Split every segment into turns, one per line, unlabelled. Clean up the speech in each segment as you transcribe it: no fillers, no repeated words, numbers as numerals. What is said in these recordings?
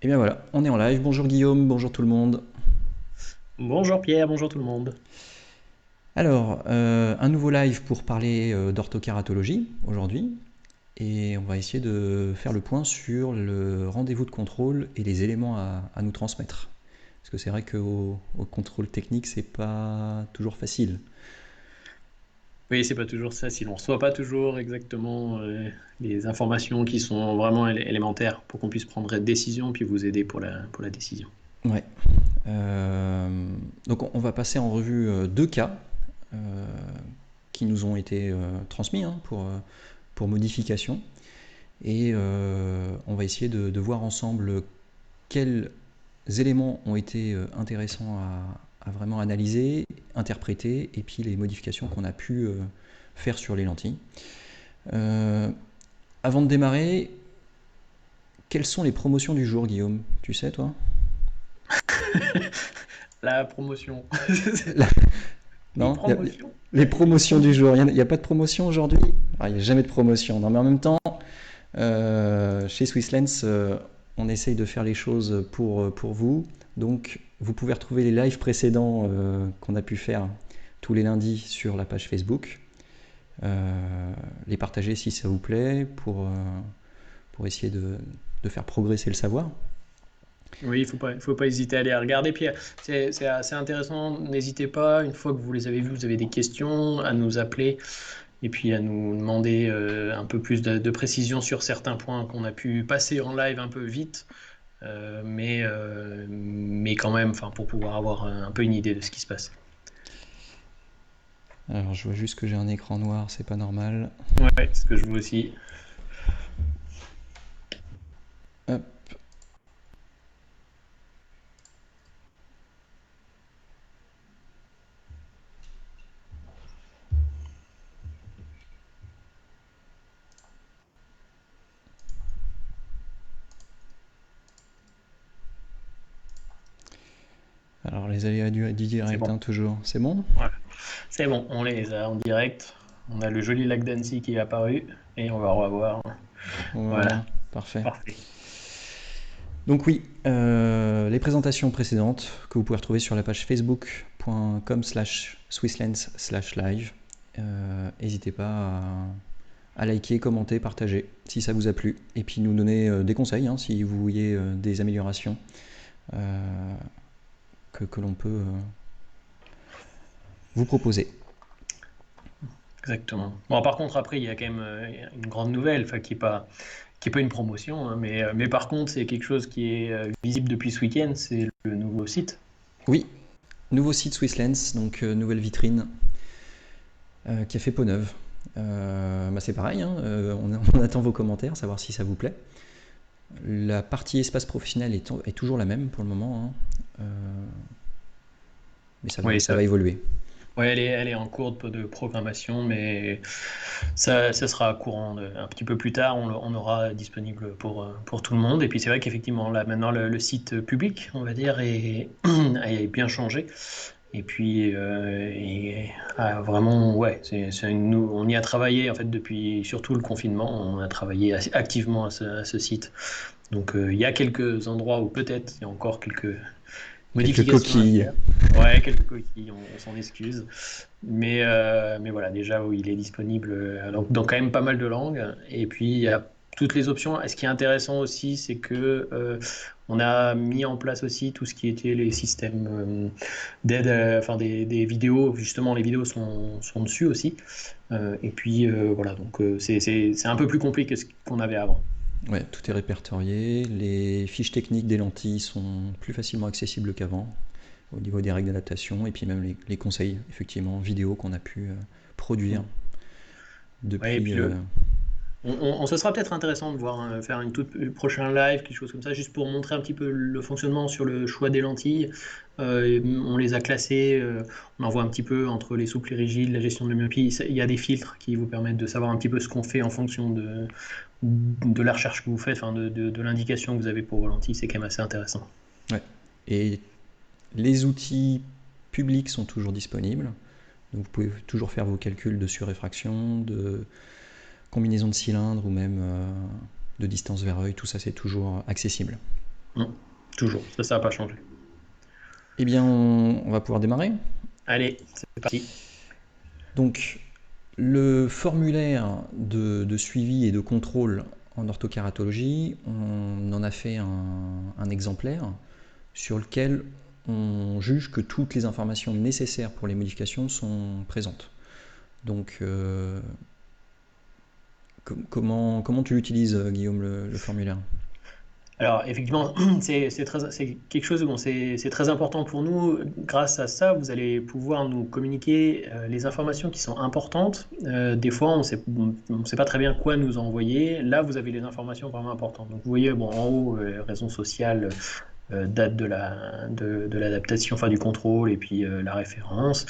Et bien voilà, on est en live. Bonjour Guillaume, bonjour tout le monde.
Bonjour Pierre, bonjour tout le monde.
Alors, un nouveau live pour parler d'orthokératologie aujourd'hui. Et on va essayer de faire le point sur le rendez-vous de contrôle et les éléments à nous transmettre. Parce que c'est vrai qu'au contrôle technique, c'est pas toujours facile.
Oui, c'est pas toujours ça, si l'on reçoit pas toujours exactement les informations qui sont vraiment élémentaires pour qu'on puisse prendre une décision puis vous aider pour la décision.
Ouais. Euh, donc on va passer en revue deux cas euh, qui nous ont été transmis pour modification. Et on va essayer de voir ensemble quels éléments ont été intéressants à vraiment analyser, interpréter, et puis les modifications qu'on a pu faire sur les lentilles. Euh, Avant de démarrer, quelles sont les promotions du jour, Guillaume? Tu sais, toi?
La promotion.
La-
Les
Non,
promotions.
les promotions du jour. Il n'y a pas de promotion aujourd'hui? Ah, il n'y a jamais de promotion. Non, mais en même temps, chez Swisslens, on essaye de faire les choses pour vous. Donc, vous pouvez retrouver les lives précédents qu'on a pu faire tous les lundis sur la page Facebook. Les partager si ça vous plaît pour essayer de faire progresser le savoir.
Oui, faut pas hésiter à aller regarder. Puis c'est assez intéressant. N'hésitez pas, une fois que vous les avez vus, vous avez des questions, à nous appeler et puis à nous demander un peu plus de précision sur certains points qu'on a pu passer en live un peu vite. Mais quand même, enfin, pour pouvoir avoir un peu une idée de ce qui se passe.
Alors, je vois juste que j'ai un écran noir, c'est pas normal.
Ouais, c'est ce que je veux aussi.
Hop. Alors, les aléas du
C'est
direct,
bon.
hein, toujours. C'est bon?
Voilà. C'est bon, on les a en direct. On a le joli lac d'Annecy qui est apparu et on va revoir.
Voilà,
Voilà,
parfait.
parfait.
Donc oui, les présentations précédentes que vous pouvez retrouver sur la page facebook.com/swisslens/live. N'hésitez pas à liker, commenter, partager si ça vous a plu. Et puis nous donner des conseils hein, si vous voyez des améliorations euh, que l'on peut vous proposer.
Exactement. Bon, par contre, après, il y a quand même une grande nouvelle, enfin, qui est pas une promotion, hein, mais par contre, c'est quelque chose qui est visible depuis ce week-end, c'est le nouveau site.
Oui, nouveau site Swisslens, donc nouvelle vitrine qui a fait peau neuve. Bah c'est pareil, hein, on attend vos commentaires, savoir si ça vous plaît. La partie espace professionnel est toujours la même pour le moment, hein, mais
Oui,
ça va évoluer.
ouais, elle est en cours de programmation, mais ça sera courant un petit peu plus tard. On aura disponible pour tout le monde. Et puis c'est vrai qu'effectivement, là maintenant, le site public, on va dire, est bien changé. Et puis, vraiment, ouais, on y a travaillé en fait depuis surtout le confinement. On a travaillé assez activement à ce site. Donc, il y a quelques endroits où peut-être il y a encore quelques
Quelques
modifications à
coquilles.
faire. Ouais, quelques coquilles, on s'en excuse. Mais voilà, déjà, où il est disponible dans quand même pas mal de langues. Et puis, il y a toutes les options. Et ce qui est intéressant aussi, c'est que on a mis en place aussi tout ce qui était les systèmes d'aide, enfin des vidéos. Justement, les vidéos sont dessus aussi. Et puis, voilà, donc c'est un peu plus complet que ce qu'on avait avant.
Ouais, tout est répertorié. Les fiches techniques des lentilles sont plus facilement accessibles qu'avant au niveau des règles d'adaptation et puis même les conseils effectivement vidéo qu'on a pu produire
Ouais, et
depuis.
puis Ce sera peut-être intéressant de voir, faire une prochain live, quelque chose comme ça, juste pour montrer un petit peu le fonctionnement sur le choix des lentilles. On les a classées, on en voit un petit peu entre les souples et rigides, la gestion de la myopie. Il y a des filtres qui vous permettent de savoir un petit peu ce qu'on fait en fonction de la recherche que vous faites, enfin de l'indication que vous avez pour vos lentilles. C'est quand même assez intéressant.
Ouais. Et les outils publics sont toujours disponibles. Donc vous pouvez toujours faire vos calculs de surréfraction, de combinaison de cylindres ou même de distance vers œil. Tout ça, c'est toujours accessible.
Toujours, ça n'a pas changé.
Eh bien, on va pouvoir démarrer.
Allez, c'est parti.
Donc, le formulaire de suivi et de contrôle en orthokératologie, on en a fait un exemplaire sur lequel on juge que toutes les informations nécessaires pour les modifications sont présentes. Donc, comment tu l'utilises, Guillaume, le formulaire?
Alors, effectivement, c'est quelque chose, bon, c'est très important pour nous. Grâce à ça, vous allez pouvoir nous communiquer les informations qui sont importantes. Des fois, on sait pas très bien quoi nous envoyer. Là, vous avez les informations vraiment importantes. Donc, vous voyez, bon, en haut, raison sociale, date de l'adaptation, enfin du contrôle, et puis la référence.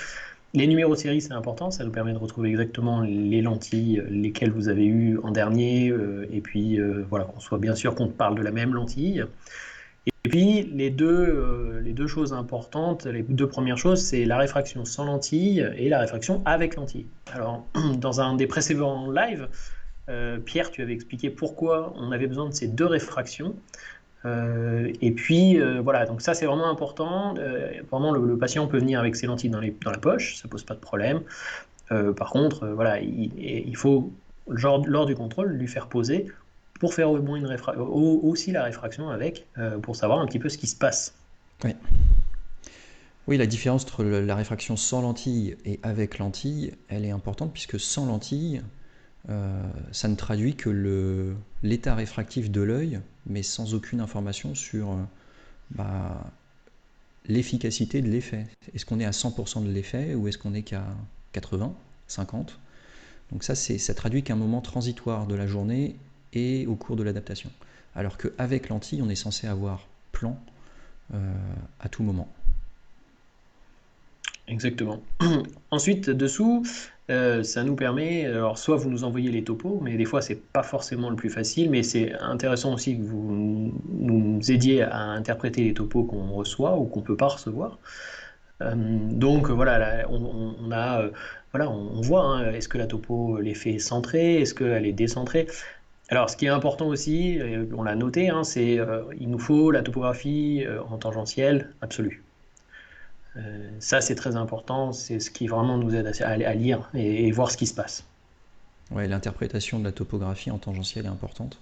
Les numéros de série, c'est important, ça nous permet de retrouver exactement les lentilles, lesquelles vous avez eues en dernier, et puis voilà, qu'on soit bien sûr qu'on parle de la même lentille. Et puis les deux choses importantes, les deux premières choses, c'est la réfraction sans lentille et la réfraction avec lentille. Alors, dans un des précédents lives, Pierre, tu avais expliqué pourquoi on avait besoin de ces deux réfractions. Et puis voilà, donc ça c'est vraiment important. Vraiment, le patient peut venir avec ses lentilles dans la poche, ça pose pas de problème. Par contre, voilà, il faut, lors du contrôle, lui faire poser pour faire au moins aussi la réfraction avec, pour savoir un petit peu ce qui se passe.
Oui. Oui, la différence entre la réfraction sans lentille et avec lentille, elle est importante puisque sans lentille, ça ne traduit que l'état réfractif de l'œil, mais sans aucune information sur l'efficacité de l'effet. Est-ce qu'on est à 100% de l'effet ou est-ce qu'on est qu'à 80, 50? Donc ça traduit qu'un moment transitoire de la journée et au cours de l'adaptation. Alors qu'avec lentille, on est censé avoir plan à tout moment.
Exactement. Ensuite, dessous, ça nous permet, alors soit vous nous envoyez les topos, mais des fois c'est pas forcément le plus facile, mais c'est intéressant aussi que vous nous aidiez à interpréter les topos qu'on reçoit ou qu'on peut pas recevoir. Donc voilà, là, on a, voilà, on voit, hein, est-ce que la topo l'effet est centré, est-ce qu'elle est décentrée. Alors, ce qui est important aussi, on l'a noté, hein, c'est il nous faut la topographie en tangentielle absolue. Ça, c'est très important, c'est ce qui vraiment nous aide à lire et voir ce qui se passe.
Ouais, l'interprétation de la topographie en tangentielle est importante.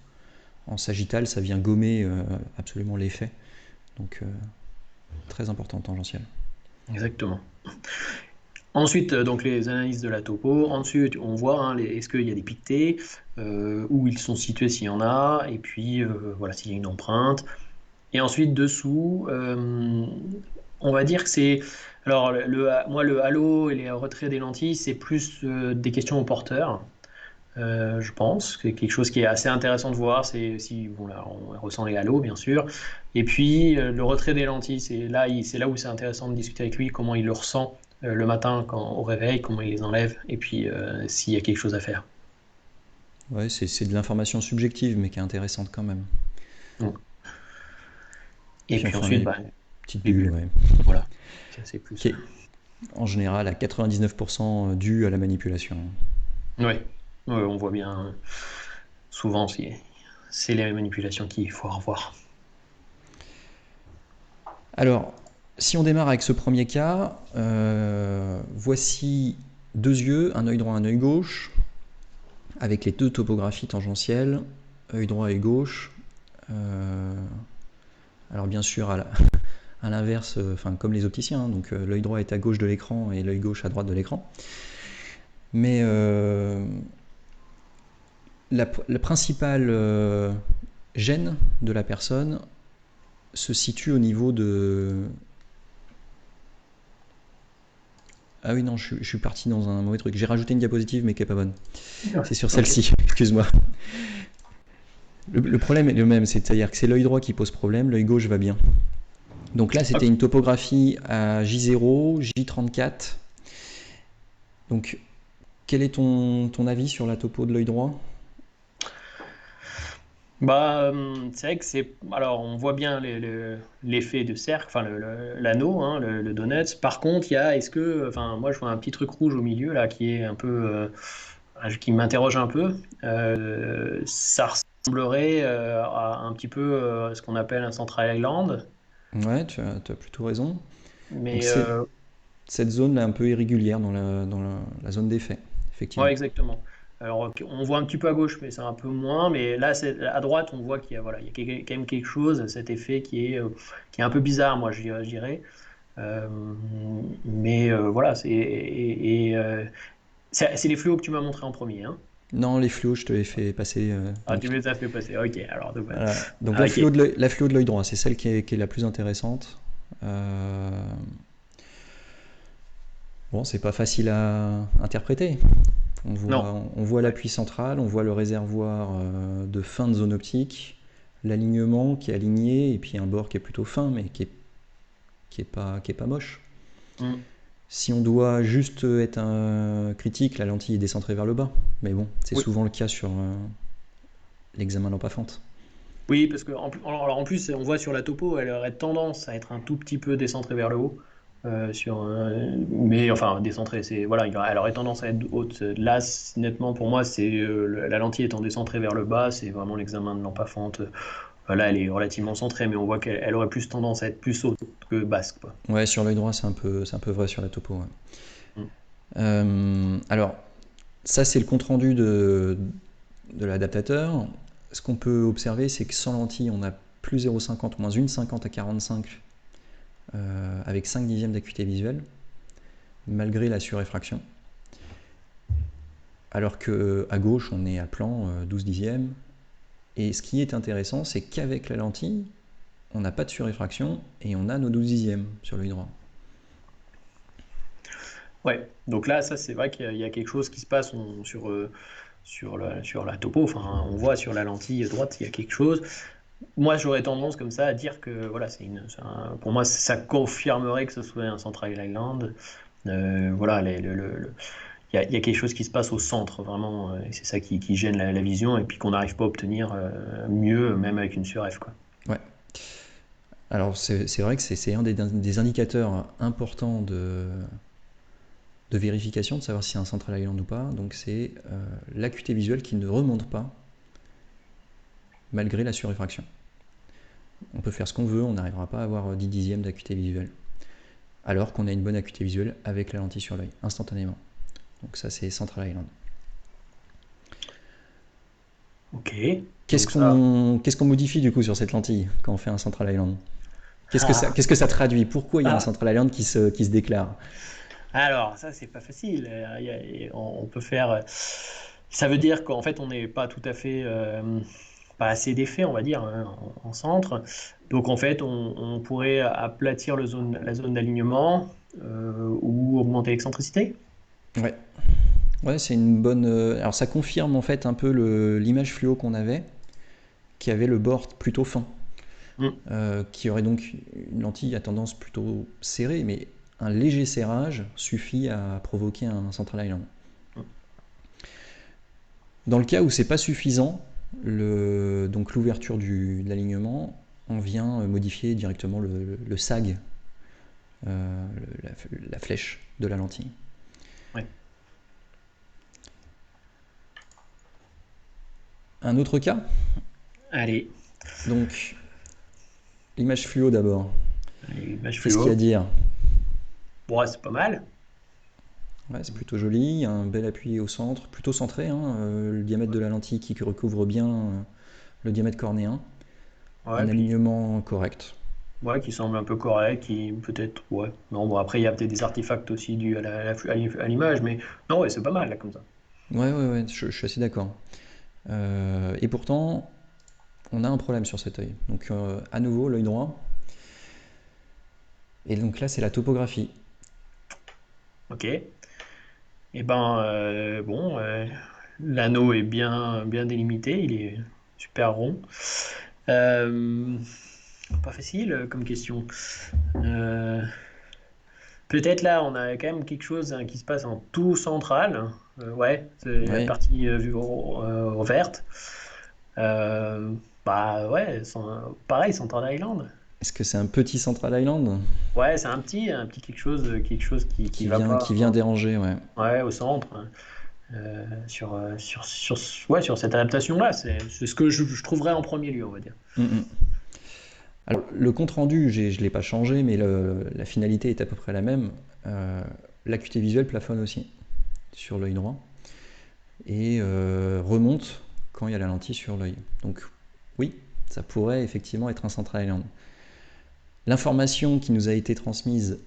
En sagittal, ça vient gommer absolument l'effet. Donc, très important en tangentielle.
Exactement. Ensuite, donc les analyses de la topo. Ensuite, on voit, hein, est-ce qu'il y a des pictées, où ils sont situés s'il y en a, et puis voilà, s'il y a une empreinte. Et ensuite, dessous, on va dire que c'est. Alors, moi, le halo et les retraits des lentilles, c'est plus des questions au porteur, je pense. C'est quelque chose qui est assez intéressant de voir. C'est si bon, là, on ressent les halos, bien sûr. Et puis, le retrait des lentilles, c'est là où c'est intéressant de discuter avec lui, comment il le ressent le matin au réveil, comment il les enlève, et puis s'il y a quelque chose à faire.
Ouais, c'est de l'information subjective, mais qui est intéressante quand même.
Donc, et puis
enfin,
ensuite,
les
bah,
petites
les
bulles,
bulles.
ouais.
Voilà. Ça, c'est plus.
Qui est en général à 99% dû à la manipulation.
Oui, on voit bien. Souvent, c'est les manipulations qu'il faut revoir.
Alors, si on démarre avec ce premier cas, voici deux yeux, un œil droit, un œil gauche, avec les deux topographies tangentielles, œil droit, œil gauche. Alors bien sûr, à l'inverse, comme les opticiens, hein, donc l'œil droit est à gauche de l'écran et l'œil gauche à droite de l'écran. Mais la principale gêne de la personne se situe au niveau de... Ah oui, non, je suis parti dans un mauvais truc. J'ai rajouté une diapositive, mais qui n'est pas bonne. C'est sur celle-ci. excuse-moi. Le problème est le même, c'est-à-dire que c'est l'œil droit qui pose problème, l'œil gauche va bien. Donc là, c'était
Ok.
une topographie à J0, J34. Donc, quel est ton avis sur la topo de l'œil droit?
Bah, c'est vrai que c'est. Alors, on voit bien l'effet de cercle, enfin l'anneau, hein, le donut. Par contre, il y a. Est-ce que. Enfin, moi, je vois un petit truc rouge au milieu, là, qui est un peu. Qui m'interroge un peu. Ça ressemblerait à un petit peu ce qu'on appelle un Central Island.
Ouais, tu as plutôt raison. Donc,
Mais.
c'est cette zone-là un peu irrégulière dans la zone d'effet,
Ouais,
effectivement.
exactement. Alors, on voit un petit peu à gauche, mais c'est un peu moins. Mais là, à droite, on voit qu'il y a, voilà, il y a quand même quelque chose, cet effet qui est un peu bizarre, moi, je dirais. Euh, mais voilà, c'est les fluos que tu m'as montré en premier, hein.
Non, les fluos, je te les fais passer.
Ah, tu me les as fait passer. Ok, alors,
Voilà. Donc
ah, ok.
la fluo de l'œil droit, c'est celle qui est la plus intéressante. Euh, Bon, c'est pas facile à interpréter.
Non.
On voit
Ouais.
l'appui central, on voit le réservoir de fin de zone optique, l'alignement qui est aligné, et puis un bord qui est plutôt fin, mais qui est pas moche.
Mm.
Si on doit juste être un critique, la lentille est décentrée vers le bas. Mais bon, c'est
Oui.
souvent le cas sur l'examen lampe à fente.
Oui, parce que alors en plus, on voit sur la topo, elle aurait tendance à être un tout petit peu décentrée vers le haut. Mais enfin, décentrée, c'est voilà, elle aurait tendance à être haute. Là, nettement, pour moi, c'est la lentille étant décentrée vers le bas, c'est vraiment l'examen de lampe à fente. Là, elle est relativement centrée, mais on voit qu'elle aurait plus tendance à être plus haute que basse, quoi.
Ouais, sur l'œil droit, c'est un peu vrai sur la topo. Ouais.
Mm.
Alors, ça, c'est le compte-rendu de l'adaptateur. Ce qu'on peut observer, c'est que sans lentille, on a plus 0,50, moins 1,50 à 45, avec 5 dixièmes d'acuité visuelle, malgré la surréfraction. Alors qu'à gauche, on est à plan 12 dixièmes. Et ce qui est intéressant, c'est qu'avec la lentille, on n'a pas de surréfraction et on a nos 12 dixièmes sur l'œil droit.
Ouais, donc là, ça, c'est vrai qu'il y a quelque chose qui se passe sur la topo. Enfin, on voit sur la lentille droite, il y a quelque chose. Moi, j'aurais tendance comme ça à dire que voilà, pour moi, ça confirmerait que ce soit un Central Island. Voilà, il y a quelque chose qui se passe au centre, vraiment, et c'est ça qui gêne la vision, et puis qu'on n'arrive pas à obtenir mieux, même avec une sur-F, quoi.
Ouais. Alors c'est vrai que c'est un des indicateurs importants de vérification, de savoir si c'est un Central Island ou pas. Donc c'est l'acuité visuelle qui ne remonte pas malgré la surréfraction. On peut faire ce qu'on veut, on n'arrivera pas à avoir 10 dixièmes d'acuité visuelle. Alors qu'on a une bonne acuité visuelle avec la lentille sur l'œil, instantanément. Donc ça c'est Central Island.
Ok,
Qu'est-ce
donc ça.
qu'on qu'est-ce qu'on modifie du coup sur cette lentille quand on fait un Central Island?
Ah,
Qu'est-ce que ça traduit? Pourquoi il y a un
ah.
Central Island qui se déclare?
Alors, ça, c'est pas facile. On peut faire. Ça veut dire qu'en fait, on n'est pas tout à fait. Pas assez d'effet, on va dire, hein, en centre. Donc, en fait, on pourrait aplatir la zone d'alignement ou augmenter l'excentricité.
Ouais, ouais, c'est une bonne. Alors ça confirme en fait un peu l'image fluo qu'on avait, qui avait le bord plutôt fin,
Hmm.
qui aurait donc une lentille à tendance plutôt serrée, mais un léger serrage suffit à provoquer un Central Island. Dans le cas où c'est pas suffisant, donc l'ouverture de l'alignement, on vient modifier directement le sag, la flèche de la lentille.
Ouais.
Un autre cas,
Allez,
donc l'image fluo d'abord.
image
Qu'est-ce qu'il y a à
fluo.
dire?
Bon, ouais, c'est pas mal.
Ouais, c'est plutôt joli, un bel appui au centre, plutôt centré, hein, le diamètre
Ouais,
de la lentille qui recouvre bien le diamètre cornéen,
ouais,
un
puis
alignement correct.
ouais, qui semble un peu correct, qui peut-être, ouais. Non, bon, après, il y a peut-être des artefacts aussi dus à l'image, mais non, ouais, c'est pas mal, là, comme ça.
Ouais, ouais, ouais, je suis assez d'accord. Et pourtant, on a un problème sur cet œil. Donc à nouveau, l'œil droit. Et donc là, c'est la topographie.
Ok. Eh ben, bon. l'anneau est bien délimité, il est super rond. Euh, Pas facile comme question. Euh, Peut-être là, on a quand même quelque chose hein, qui se passe en tout central. Ouais, c'est la
Oui.
partie vue verte. Euh, Bah ouais, pareil, Central Island.
Est-ce que c'est un petit Central Island
Ouais, c'est un petit quelque chose qui va
qui
pas
vient déranger, ouais.
ouais, au centre. Hein. Ouais, sur cette adaptation-là, c'est ce que je trouverais en premier lieu, on va dire.
Mm, mm. Alors, le compte-rendu, je ne l'ai pas changé, mais la finalité est à peu près la même. Euh, L'acuité visuelle plafonne aussi sur l'œil droit et remonte quand il y a la lentille sur l'œil. Donc oui, ça pourrait effectivement être un Central Island. L'information qui nous a été transmise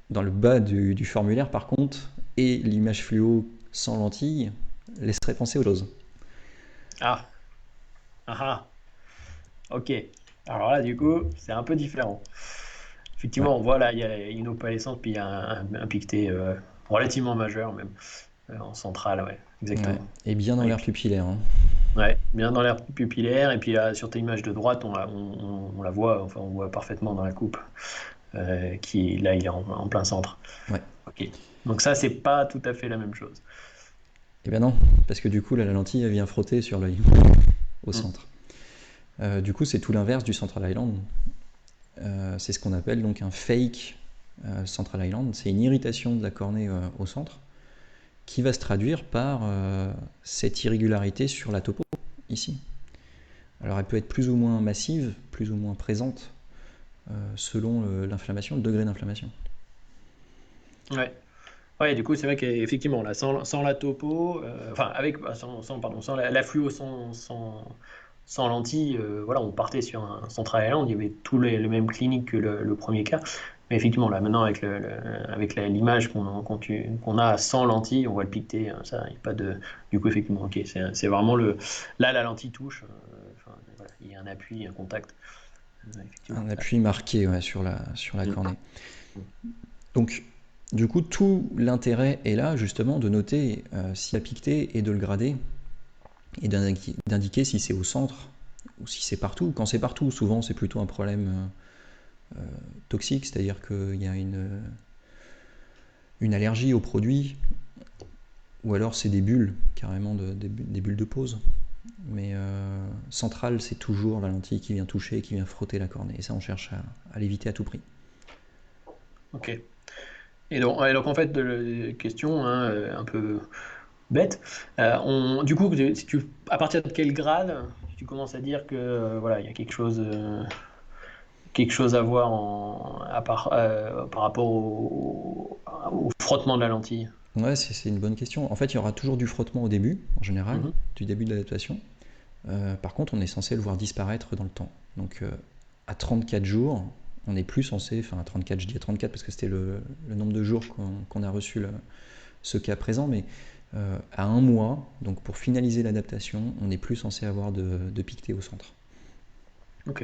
dans le bas du formulaire, par contre, et l'image fluo sans lentille, laisserait penser aux choses.
Ah, ah, ah, ok. Alors là, du coup, c'est un peu différent.
Ouais,
Effectivement, on voit là, il y a une opalescence, puis il y a un piqueté relativement majeur, même, en centrale, ouais,
ouais.
exactement.
Et bien dans
Et
l'air
puis,
pupillaire, hein.
ouais, bien dans l'air pupillaire, et puis là, sur ta image de droite, on la voit, enfin, on voit parfaitement dans la coupe, là, il est en plein centre.
Ouais.
Ok. Donc ça, c'est pas tout à fait la même chose.
Et bien non, parce que du coup, là, la lentille elle vient frotter sur l'œil, au
Hmm.
centre. Du coup, c'est tout l'inverse du Central Island. C'est ce qu'on appelle donc un fake Central Island. C'est une irritation de la cornée au centre qui va se traduire par cette irrégularité sur la topo, ici. Alors elle peut être plus ou moins massive, plus ou moins présente, selon l'inflammation, le degré d'inflammation.
Ouais. Ouais, du coup, c'est vrai qu'effectivement, là, sans la topo, enfin, pardon, sans la fluo, sans lentille, voilà, on partait sur un central island, il y avait tous les mêmes cliniques que le premier cas. Mais effectivement, là, maintenant, avec l'image qu'on a sans lentille, on voit le piqueté, hein, ça, il n'y a pas de. Du coup, effectivement, ok, c'est vraiment le. Là, la lentille touche, enfin, voilà, il y a un appui, un contact. Effectivement,
Un
ça.
appui marqué ouais, sur la
Mm.
cornée. Donc, du coup, tout l'intérêt est là, justement, de noter s'il y a piqueté et de le grader et d'indiquer si c'est au centre ou si c'est partout. Quand c'est partout, souvent, c'est plutôt un problème toxique, c'est-à-dire qu'il y a une allergie au produit, ou alors c'est des bulles, carrément des bulles de pause. Mais central, c'est toujours la lentille qui vient toucher, qui vient frotter la cornée. Et ça, on cherche à l'éviter à tout prix.
Ok. Et donc, en fait, question hein, un peu bête. Du coup, à partir de quel grade tu commences à dire que voilà, il y a quelque chose à voir par rapport au frottement de la lentille.
Ouais, c'est une bonne question. En fait, il y aura toujours du frottement au début, en général,
Mhm.
du début de l'adaptation. Par contre, on est censé le voir disparaître dans le temps. Donc, à 34 jours, on n'est plus censé, enfin à 34, je dis à 34 parce que c'était le nombre de jours qu'on a reçu ce cas présent, mais à un mois, donc pour finaliser l'adaptation, on n'est plus censé avoir de piqueté au centre.
Ok.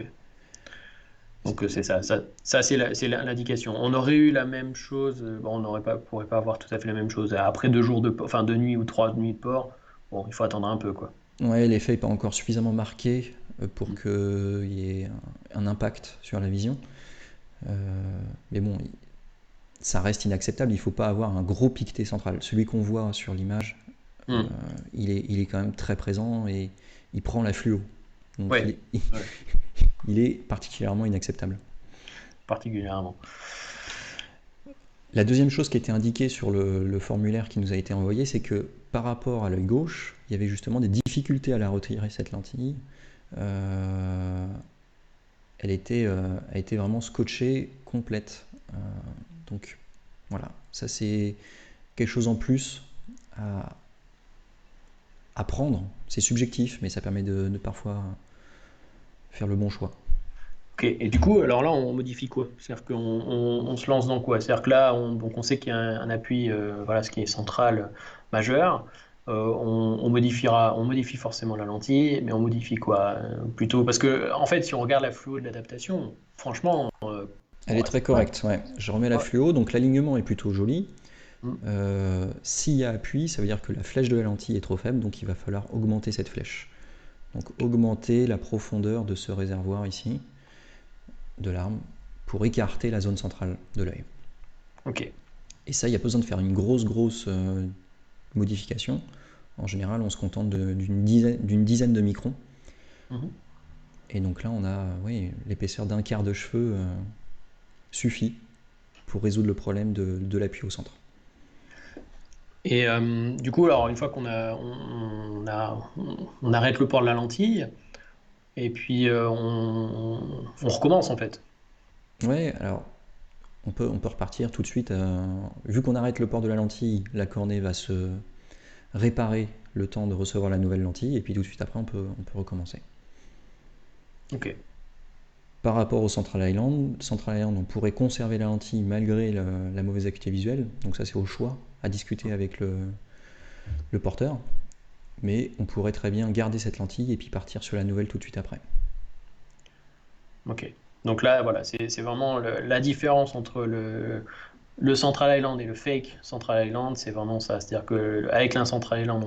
Donc c'est ça. Ça c'est l'indication. On aurait eu la même chose. Bon, pourrait pas avoir tout à fait la même chose. Après 2 jours enfin 2 nuits ou 3 nuits de port. Bon, il faut attendre un peu quoi.
Ouais, l'effet n'est pas encore suffisamment marqué pour
Mm.
qu'il y ait un impact sur la vision. Mais bon, ça reste inacceptable. Il ne faut pas avoir un gros piqueté central. Celui qu'on voit sur l'image,
Mm.
il est quand même très présent et il prend la fluo. Donc
Ouais. Ouais.
il est particulièrement inacceptable.
Particulièrement.
La deuxième chose qui était indiquée sur le formulaire qui nous a été envoyé, c'est que par rapport à l'œil gauche, il y avait justement des difficultés à la retirer, cette lentille. Euh, elle était vraiment scotchée, complète. Donc voilà, ça c'est quelque chose en plus à, à prendre. C'est subjectif, mais ça permet de parfois faire le bon choix.
Ok, et du coup, alors là, on modifie quoi? C'est-à-dire qu'on se lance dans quoi? C'est-à-dire que là, donc on sait qu'il y a un appui, voilà, ce qui est central, majeur. On modifie forcément la lentille, mais on modifie quoi? Plutôt, parce que, en fait, si on regarde la fluo de l'adaptation, franchement,
Elle est très
ouais,
correcte, ouais. Je remets la
ouais,
fluo, donc l'alignement est plutôt joli.
Mm.
S'il y a appui, ça veut dire que la flèche de la lentille est trop faible, donc il va falloir augmenter cette flèche. Donc augmenter la profondeur de ce réservoir ici, de l'arme, pour écarter la zone centrale de l'œil.
Ok.
Et ça, il y a besoin de faire une grosse modification. En général, on se contente d'une dizaine de microns.
Mhm.
Et donc là, on a l'épaisseur d'un quart de cheveu suffit pour résoudre le problème de l'appui au centre.
Et du coup, alors une fois on arrête le port de la lentille, et puis on recommence en fait.
Ouais, alors on peut repartir tout de suite. Vu qu'on arrête le port de la lentille, la cornée va se réparer le temps de recevoir la nouvelle lentille, et puis tout de suite après, on peut recommencer.
Ok.
Par rapport au Central Island, on pourrait conserver la lentille malgré la mauvaise acuité visuelle, donc ça c'est au choix, à discuter avec le porteur, mais on pourrait très bien garder cette lentille et puis partir sur la nouvelle tout de suite après.
Ok. Donc là, voilà, c'est vraiment la différence entre le Central Island et le fake Central Island, c'est vraiment ça. C'est-à-dire qu'avec un Central Island,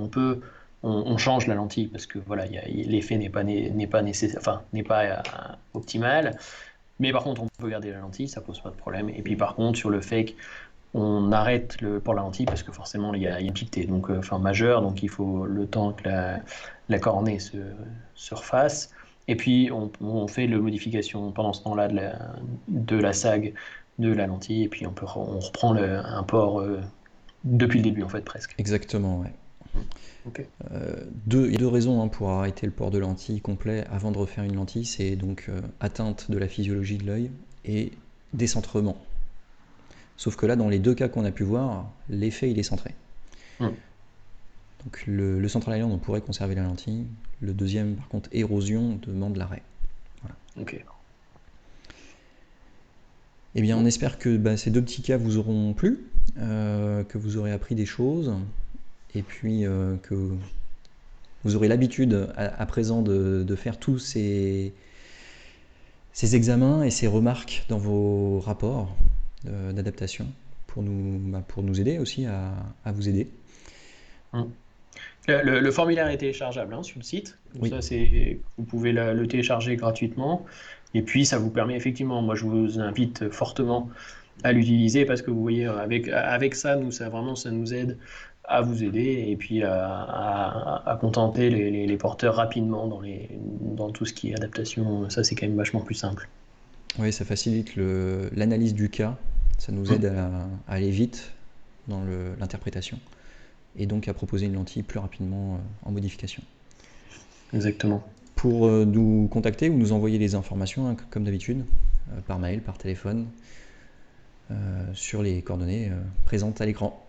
on change la lentille parce que voilà, l'effet n'est pas nécessaire, enfin, n'est pas optimal. Mais par contre, on peut garder la lentille, ça pose pas de problème. Et puis par contre, sur le fake, on arrête pour la lentille parce que forcément, il y a une pictée, donc enfin majeure, donc il faut le temps que la cornée se refasse. Et puis on fait la modification pendant ce temps-là de la sag de la lentille, et puis on reprend un port depuis le début en fait presque.
Exactement, ouais.
Ok.
Il y a deux raisons pour arrêter le port de lentille complet avant de refaire une lentille, c'est donc atteinte de la physiologie de l'œil et décentrement. Sauf que là, dans les deux cas qu'on a pu voir, l'effet il est centré.
Hmm.
Donc le Central Island, on pourrait conserver la lentille. Le deuxième, par contre, érosion, demande l'arrêt. Voilà.
Ok.
Eh bien, on
Bon.
espère que ces deux petits cas vous auront plu, que vous aurez appris des choses, et puis que vous aurez l'habitude à présent de faire tous ces examens et ces remarques dans vos rapports d'adaptation pour nous aider aussi à vous aider.
Hmm. Le formulaire est téléchargeable sur le site, donc
Oui,
ça vous pouvez le télécharger gratuitement. Et puis ça vous permet effectivement, moi je vous invite fortement à l'utiliser parce que vous voyez, avec ça, ça nous aide à vous aider et puis à contenter les porteurs rapidement dans tout ce qui est adaptation. Ça, c'est quand même vachement plus simple.
oui, ça facilite l'analyse du cas, ça nous aide
Mm.
à aller vite dans l'interprétation et donc à proposer une lentille plus rapidement en modification.
Exactement.
Pour nous contacter ou nous envoyer les informations, comme d'habitude, par mail, par téléphone, sur les coordonnées présentes à l'écran.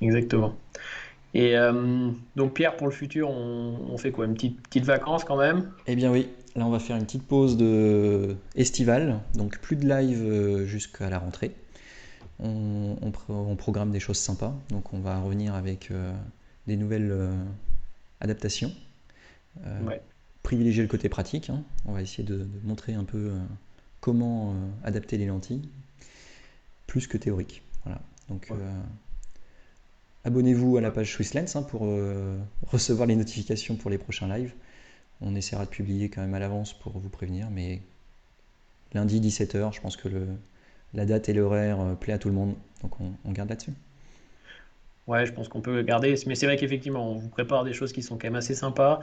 Exactement. Et donc Pierre, pour le futur, on fait quoi? Une petite vacance quand même?
Eh bien oui, là on va faire une petite pause estivale, donc plus de live jusqu'à la rentrée. On programme des choses sympas, donc on va revenir avec des nouvelles adaptations,
Ouais.
privilégier le côté pratique, hein. On va essayer de montrer un peu comment adapter les lentilles, plus que théorique. Voilà. Donc
Ouais.
abonnez-vous à la page Swisslens pour recevoir les notifications pour les prochains lives. On essaiera de publier quand même à l'avance pour vous prévenir, mais lundi 17h, je pense que la date et l'horaire plaît à tout le monde, donc on garde là-dessus.
Ouais, je pense qu'on peut garder. Mais c'est vrai qu'effectivement, on vous prépare des choses qui sont quand même assez sympas.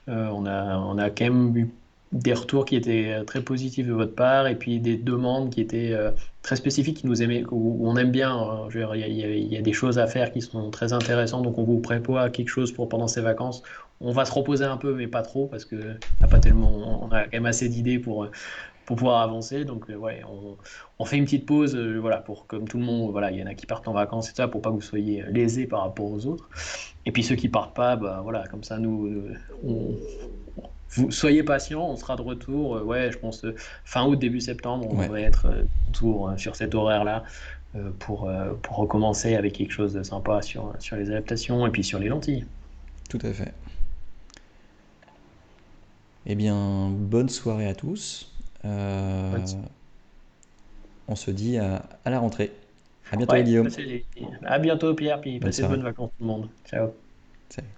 On a quand même eu des retours qui étaient très positifs de votre part et puis des demandes qui étaient très spécifiques, qui nous aimaient, où on aime bien. Je veux dire, il y a des choses à faire qui sont très intéressantes, donc on vous prépare quelque chose pour pendant ces vacances. On va se reposer un peu, mais pas trop, parce que y a pas tellement, on a quand même assez d'idées pour pouvoir avancer. Donc, ouais, on fait une petite pause, voilà, pour comme tout le monde, voilà, il y en a qui partent en vacances et tout ça, pour pas que vous soyez lésés par rapport aux autres. Et puis ceux qui partent pas, bah voilà, comme ça, vous soyez patients, on sera de retour. Ouais, je pense fin août, début septembre, on
Ouais,
devrait être de retour sur cet horaire-là pour recommencer avec quelque chose de sympa sur les adaptations et puis sur les lentilles.
tout à fait. Eh bien, bonne soirée à tous.
Ouais.
On se dit à la rentrée. À bientôt,
Ouais,
Guillaume.
à bientôt Pierre, puis
Bonne
passez de bonnes
soirée.
vacances tout le monde. Ciao.
Salut.